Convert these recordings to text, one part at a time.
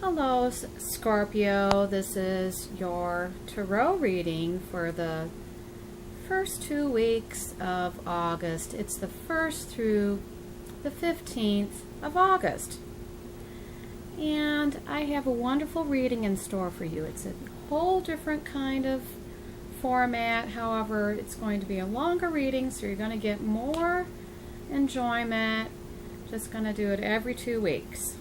Hello, Scorpio. This is your tarot reading for the first 2 weeks of August. It's the 1st through the 15th of August. And I have a wonderful reading in store for you. It's a whole different kind of format. However, it's going to be a longer reading, so you're going to get more enjoyment. Just going to do it every 2 weeks.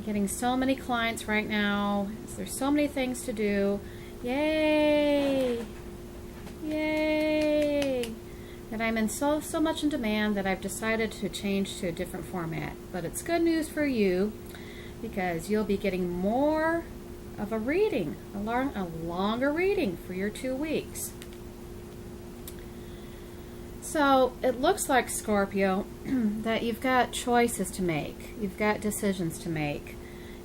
Getting so many clients right now. There's so many things to do. Yay! Yay! That I'm in so much in demand that I've decided to change to a different format. But it's good news for you because you'll be getting more of a reading, a longer reading for your 2 weeks. So it looks like, Scorpio, that you've got choices to make. You've got decisions to make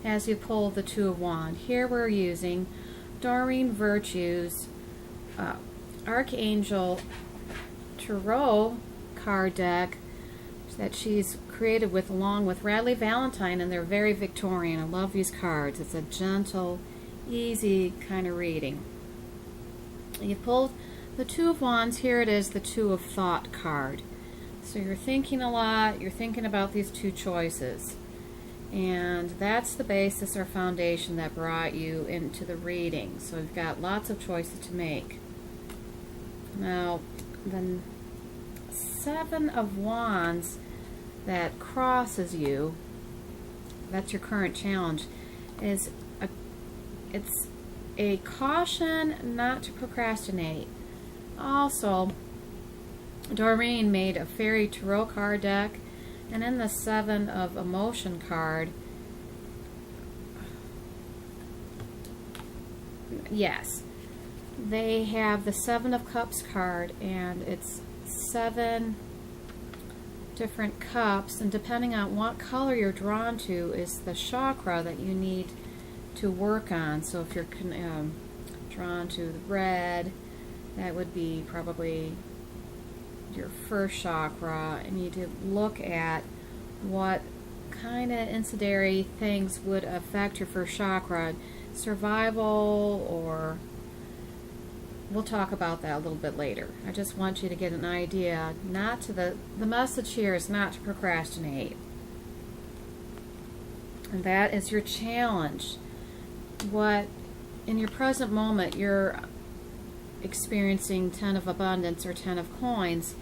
as you pull the Two of Wands. Here we're using Doreen Virtue's Archangel Tarot card deck that she's created with along with Radley Valentine, and they're very Victorian. I love these cards. It's a gentle, easy kind of reading. You pulled the Two of Wands. Here it is, the Two of Thought card. So you're thinking a lot. You're thinking about these two choices. And that's the basis or foundation that brought you into the reading. So you've got lots of choices to make. Now, the Seven of Wands that crosses you, that's your current challenge, it's a caution not to procrastinate. Also, Doreen made a fairy tarot card deck, and in the Seven of Emotion card, yes, they have the Seven of Cups card, and it's 7 different cups, and depending on what color you're drawn to is the chakra that you need to work on. So if you're drawn to the red, that would be probably your first chakra, and you need to look at what kind of incendiary things would affect your first chakra. Survival, or we'll talk about that a little bit later. I just want you to get an idea. Not to the message here is not to procrastinate. And that is your challenge. What in your present moment you're experiencing 10 of abundance or 10 of coins.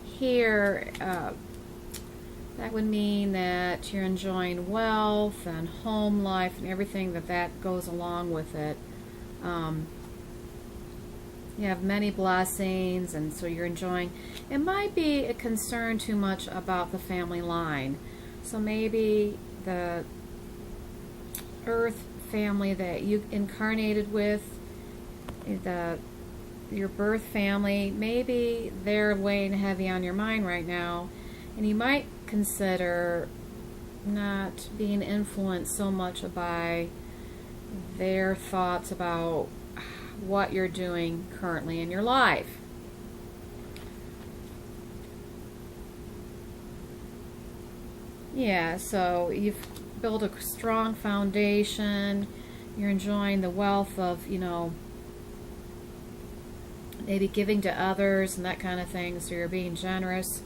Here, that would mean that you're enjoying wealth and home life and everything that goes along with it. You have many blessings, and so you're enjoying. It might be a concern too much about the family line. So maybe the earth family that you incarnated with, your birth family, maybe they're weighing heavy on your mind right now, and you might consider not being influenced so much by their thoughts about what you're doing currently in your life. Yeah, so you've built a strong foundation. You're enjoying the wealth of, maybe giving to others and that kind of thing, so you're being generous.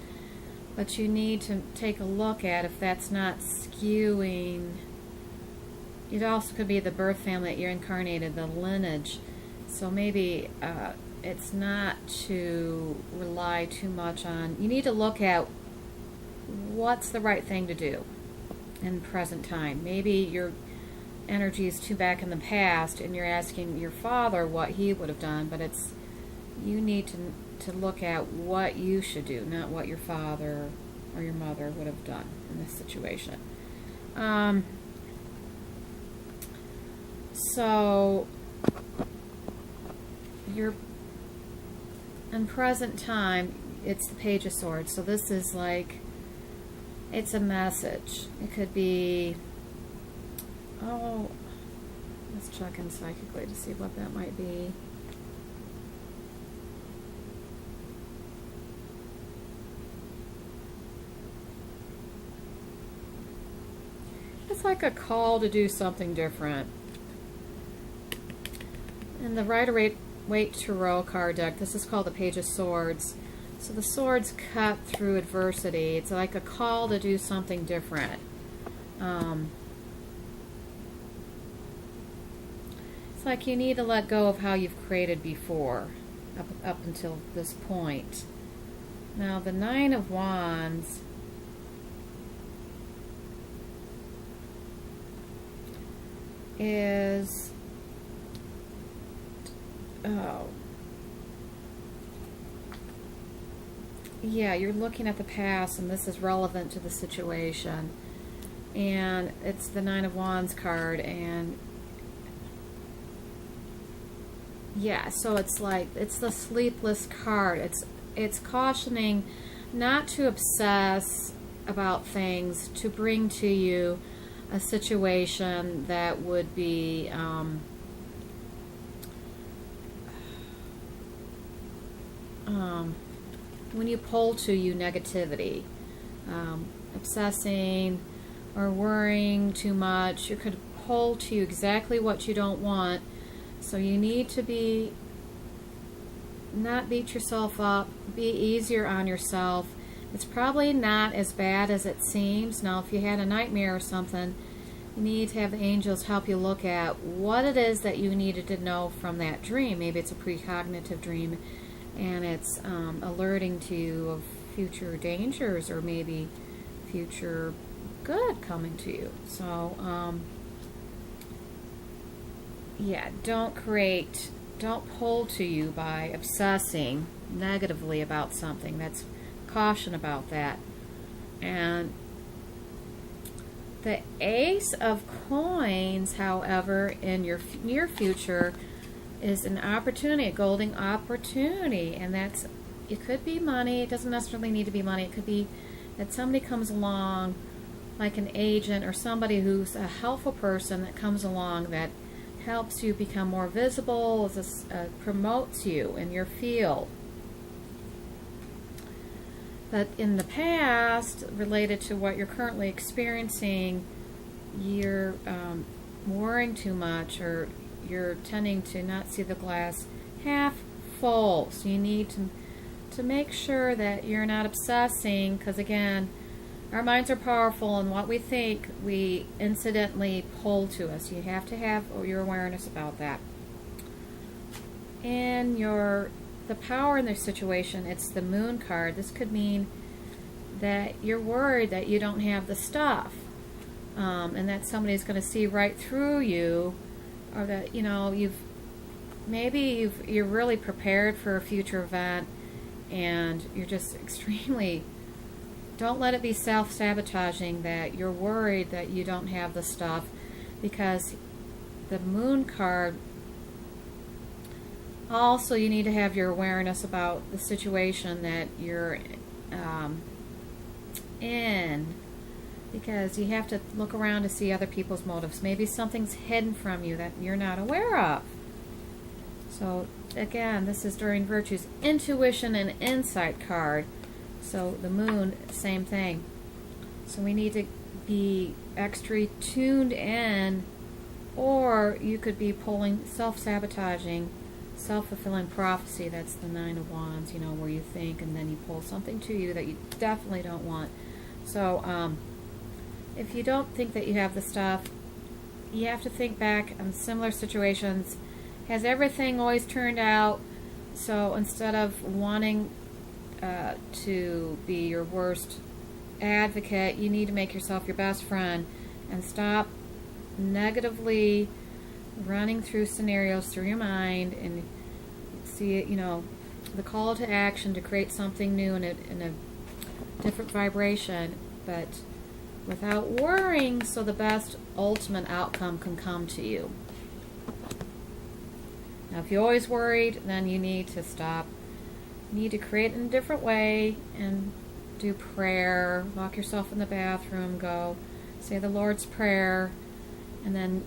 But you need to take a look at if that's not skewing. It also could be the birth family that you're incarnated, the lineage. So maybe it's not to rely too much on. You need to look at what's the right thing to do in present time. Maybe your energy is too back in the past and you're asking your father what he would have done, but you need to look at what you should do, not what your father or your mother would have done in this situation. So you're in present time, it's the Page of Swords. So this is like, it's a message. It could be, let's check in psychically to see what that might be. It's like a call to do something different. In the Rider-Waite Tarot card deck, this is called the Page of Swords. So the swords cut through adversity. It's like a call to do something different. It's like you need to let go of how you've created before, up until this point. Now the Nine of Wands is, oh, yeah, you're looking at the past and this is relevant to the situation. And it's the Nine of Wands card, and yeah, so it's like, it's the sleepless card. It's cautioning not to obsess about things, to bring to you a situation that would be when you pull to you negativity, obsessing or worrying too much, it could pull to you exactly what you don't want. So you need to not beat yourself up, be easier on yourself. It's probably not as bad as it seems. Now, if you had a nightmare or something, you need to have the angels help you look at what it is that you needed to know from that dream. Maybe it's a precognitive dream, and it's alerting to you of future dangers or maybe future good coming to you. So, yeah, don't pull to you by obsessing negatively about something. That's caution about that. And the Ace of Coins, however, in your near future is an opportunity, a golden opportunity, and that's, it could be money. It doesn't necessarily need to be money. It could be that somebody comes along, like an agent or somebody who's a helpful person that comes along that helps you become more visible, promotes you in your field. But in the past, related to what you're currently experiencing, you're worrying too much, or you're tending to not see the glass half full. So you need to make sure that you're not obsessing, because again, our minds are powerful, and what we think, we incidentally pull to us. You have to have your awareness about that. And the power in this situation, it's the Moon card. This could mean that you're worried that you don't have the stuff, and that somebody's going to see right through you, or that you're really prepared for a future event, and you're just extremely. Don't let it be self-sabotaging that you're worried that you don't have the stuff, because the Moon card, also you need to have your awareness about the situation that you're in, because you have to look around to see other people's motives. Maybe something's hidden from you that you're not aware of. So again, this is during Virtue's Intuition and Insight card. So the Moon, same thing. So we need to be extra tuned in, or you could be pulling self-sabotaging, self-fulfilling prophecy. That's the Nine of Wands, where you think and then you pull something to you that you definitely don't want. So if you don't think that you have the stuff, you have to think back on similar situations. Has everything always turned out? So instead of wanting to be your worst advocate, you need to make yourself your best friend and stop negatively running through scenarios through your mind, and see it, the call to action to create something new in a different vibration, but without worrying, so the best ultimate outcome can come to you. Now, if you're always worried, then you need to stop. You need to create in a different way and do prayer. Lock yourself in the bathroom, go say the Lord's Prayer, and then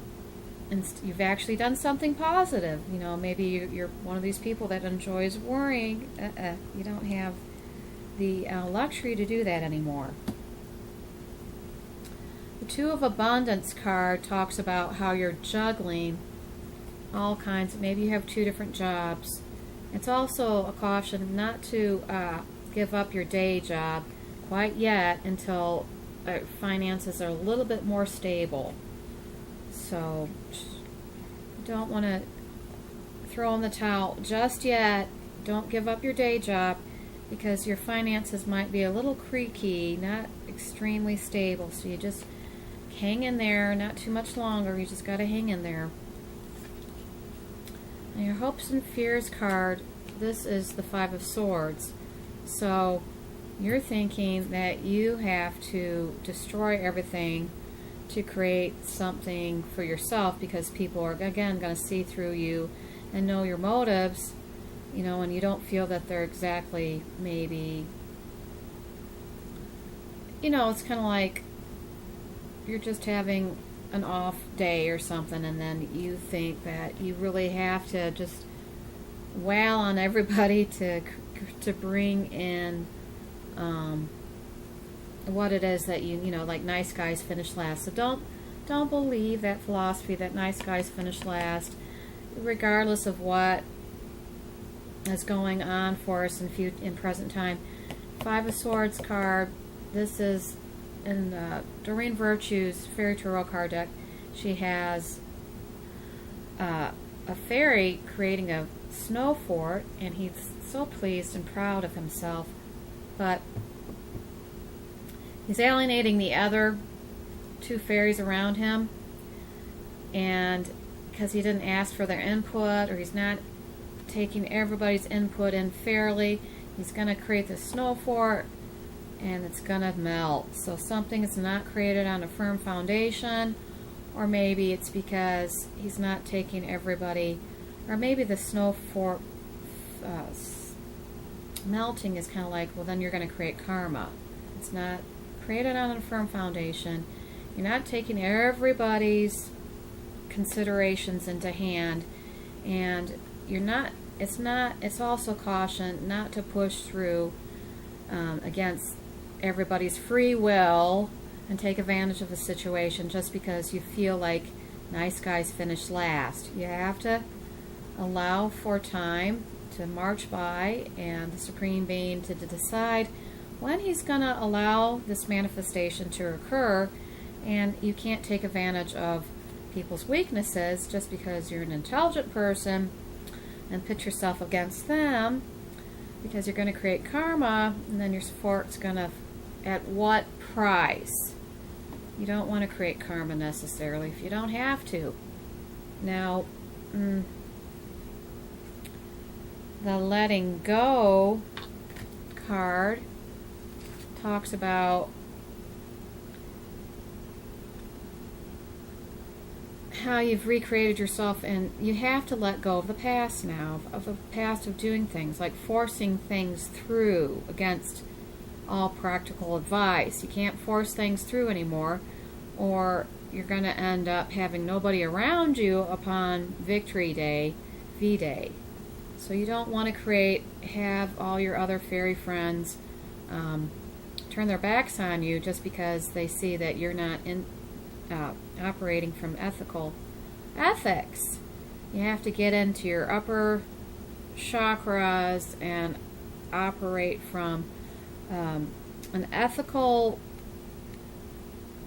you've actually done something positive. Maybe you're one of these people that enjoys worrying. You don't have the luxury to do that anymore. The Two of Abundance card talks about how you're juggling all kinds. Maybe you have 2 different jobs. It's also a caution not to give up your day job quite yet until finances are a little bit more stable. So don't want to throw in the towel just yet. Don't give up your day job because your finances might be a little creaky, not extremely stable. So you just hang in there, not too much longer. You just got to hang in there. Now your Hopes and Fears card, this is the Five of Swords. So you're thinking that you have to destroy everything to create something for yourself because people are, again, going to see through you and know your motives, and you don't feel that they're exactly maybe, it's kind of like you're just having an off day or something, and then you think that you really have to just wail on everybody to bring in what it is that like nice guys finish last. So don't believe that philosophy that nice guys finish last, regardless of what is going on for us in present time. Five of Swords card. This is in Doreen Virtue's Fairy Tarot card deck. She has a fairy creating a snow fort, and he's so pleased and proud of himself, but he's alienating the other 2 fairies around him, and because he didn't ask for their input, or he's not taking everybody's input in fairly, he's going to create the snow fort, and it's going to melt. So something is not created on a firm foundation, or maybe it's because he's not taking everybody, or maybe the snow fort melting is kind of like, well, then you're going to create karma. It's not created on a firm foundation. You're not taking everybody's considerations into hand, and it's also caution not to push through against everybody's free will and take advantage of the situation just because you feel like nice guys finish last. You have to allow for time to march by and the Supreme Being to decide when he's going to allow this manifestation to occur, and you can't take advantage of people's weaknesses just because you're an intelligent person and put yourself against them, because you're going to create karma, and then your fort's going to, at what price? You don't want to create karma necessarily if you don't have to. Now, the letting go card talks about how you've recreated yourself, and you have to let go of the past now, of the past of doing things, like forcing things through against all practical advice. You can't force things through anymore, or you're going to end up having nobody around you upon Victory Day, V-Day. So you don't want to have all your other fairy friends turn their backs on you just because they see that you're not operating from ethics. You have to get into your upper chakras and operate from an ethical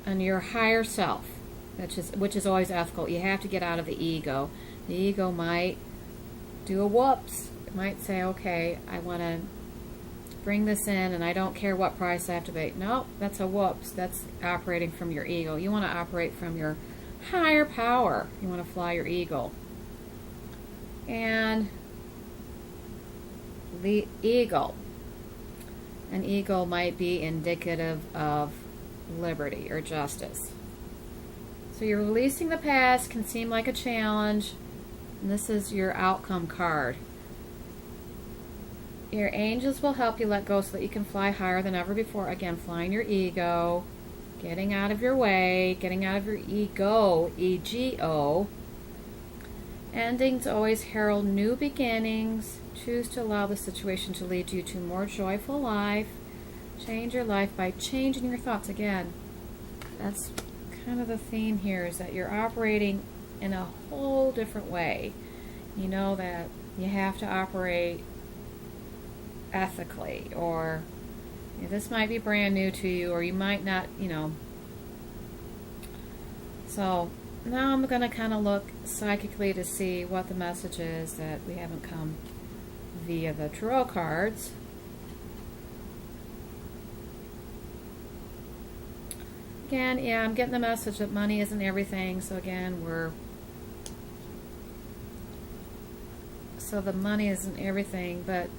and your higher self, which is always ethical. You have to get out of the ego. The ego might do a whoops. It might say, okay, I want to bring this in and I don't care what price I have to pay. No, that's a whoops. That's operating from your ego. You want to operate from your higher power. You want to fly your eagle. And the eagle. An eagle might be indicative of liberty or justice. So you're releasing the past, can seem like a challenge, and this is your outcome card. Your angels will help you let go so that you can fly higher than ever before. Again, flying your ego, getting out of your way, getting out of your ego, E-G-O. Endings always herald new beginnings. Choose to allow the situation to lead you to a more joyful life. Change your life by changing your thoughts. Again, that's kind of the theme here is that you're operating in a whole different way. You know that you have to operate ethically, or this might be brand new to you, or you might not, So now I'm going to kind of look psychically to see what the message is that we haven't come via the tarot cards. Again, yeah, I'm getting the message that money isn't everything. So again, the money isn't everything, but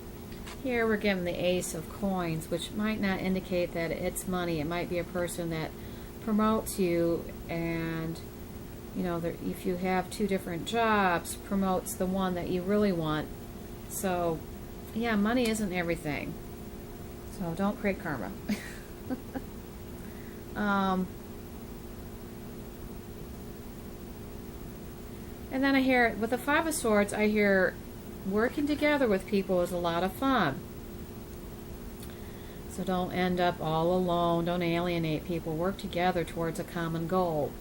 here we're given the Ace of Coins, which might not indicate that it's money. It might be a person that promotes you, and if you have two different jobs, promotes the one that you really want. So yeah, money isn't everything. So don't create karma. And then I hear, with the Five of Swords, I hear working together with people is a lot of fun. So don't end up all alone. Don't alienate people. Work together towards a common goal.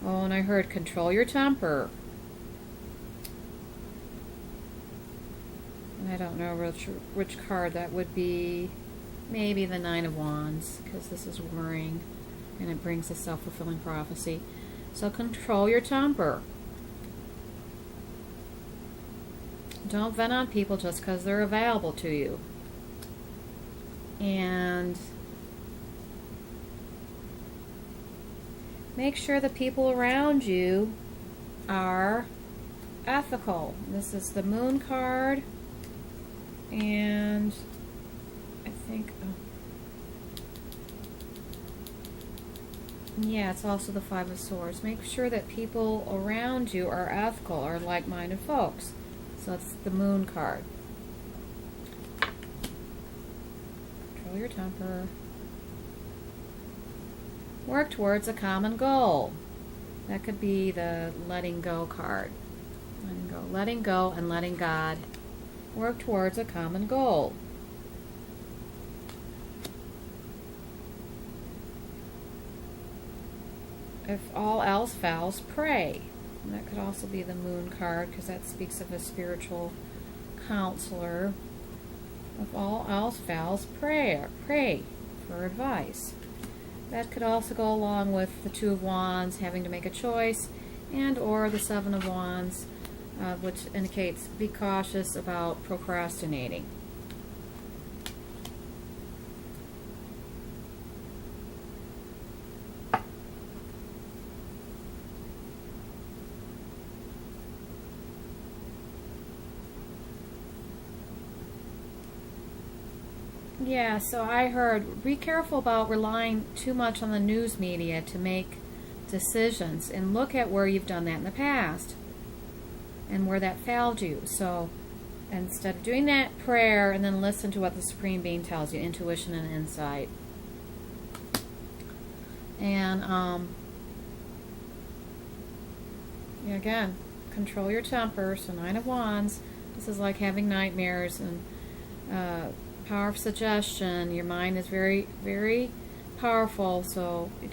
Oh, and I heard control your temper. And I don't know which card that would be. Maybe the Nine of Wands, because this is worrying, and it brings a self-fulfilling prophecy. So control your temper. Don't vent on people just because they're available to you. And make sure the people around you are ethical. This is the Moon card. And I think, yeah, it's also the Five of Swords. Make sure that people around you are ethical, are like-minded folks. So it's the Moon card. Control your temper. Work towards a common goal. That could be the letting go card. Letting go. Letting go and letting God. Work towards a common goal. If all else fails, pray. And that could also be the Moon card, because that speaks of a spiritual counselor. If all else fails, pray for advice. That could also go along with the Two of Wands, having to make a choice, and or the Seven of Wands, which indicates be cautious about procrastinating. Yeah, so I heard, be careful about relying too much on the news media to make decisions, and look at where you've done that in the past and where that failed you. So instead of doing that, prayer, and then listen to what the Supreme Being tells you, intuition and insight. And yeah, again, control your temper. So Nine of Wands, this is like having nightmares, and power of suggestion. Your mind is very, very powerful, so you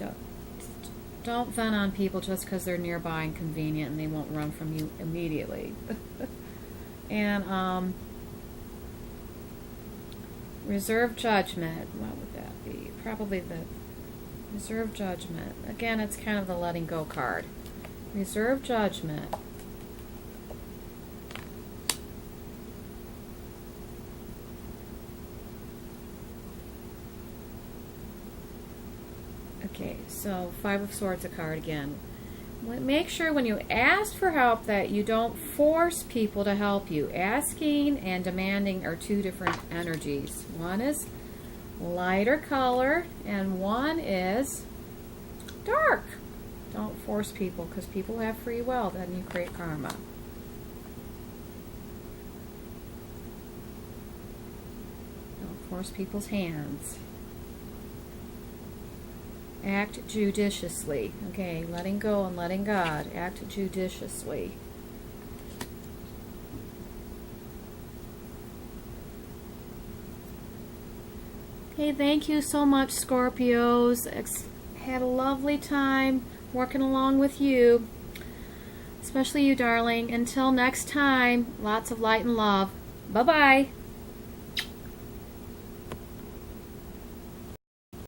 don't vent on people just because they're nearby and convenient and they won't run from you immediately. And reserve judgment. What would that be? Probably the reserve judgment. Again, it's kind of the letting go card. Reserve judgment. Okay, so Five of Swords, a card again. Make sure when you ask for help that you don't force people to help you. Asking and demanding are two different energies. One is lighter color, and one is dark. Don't force people, because people have free will. Then you create karma. Don't force people's hands. Act judiciously. Okay, letting go and letting God. Act judiciously. Hey, thank you so much, Scorpios. Had a lovely time working along with you. Especially you, darling. Until next time, lots of light and love. Bye-bye.